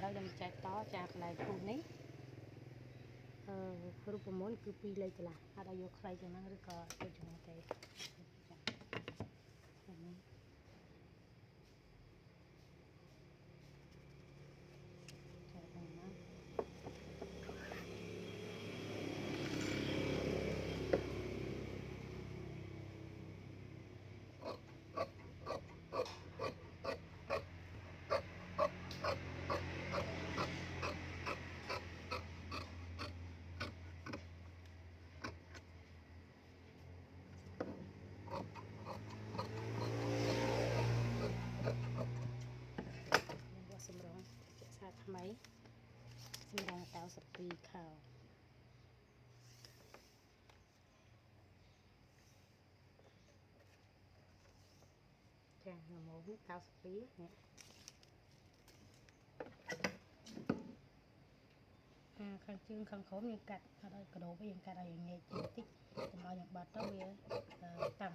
ឥឡូវខ្ញុំចែកតចាកន្លែងពូនេះរូបមន្តគឺ2លេខកន្លះអត់ឲ្យយកខ្លីជាងហ្នឹងឬក៏ដូចជាហ្នឹងទេចានេះចាហ្នឹងណាសម្រងជាសាថ្មីសម្រង92ខោចាល្មម92នេះខាងជើងខាងក្រោមយើងកាត់អត់ឲ្យកដោបយើងកាត់ឲ្យញែកជាងតិចកុំឲ្យយើងបាត់ទៅវាតឹង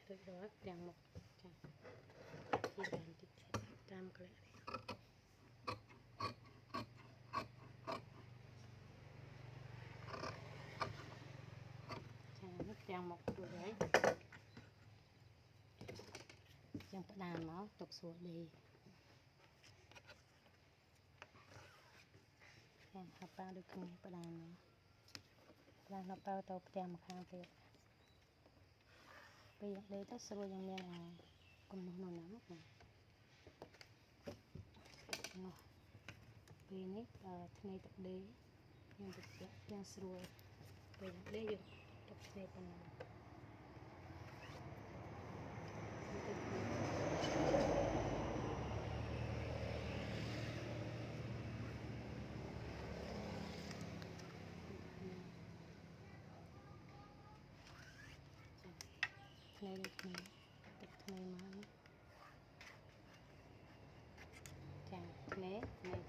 រួចរាល់ទាំងមុខចាជាបានតិចតាមក្លែកចានេះទាំងមុខរួចហើយយ៉ាងផ្ដានមកទុកស្រួលដេចាហៅប៉ាដូចគ្នាផ្ដានមកផ្ដានដល់ប៉ាទៅផ្ទាំងម្ខាងទៀតពេលដេទៅស្រួលយ៉ាងមានគំនុះនោះណាមកនោះពេលនេះថ្ងៃទឹកដេយើងទៅផ្ទះយ៉ាងស្រួលពេលដេយើងទុកថ្ងៃប៉ុណ្ណឹងថ្ងៃនេះថ្ងៃទឹកថ្ងៃមកចាថ្ងៃថ្ងៃ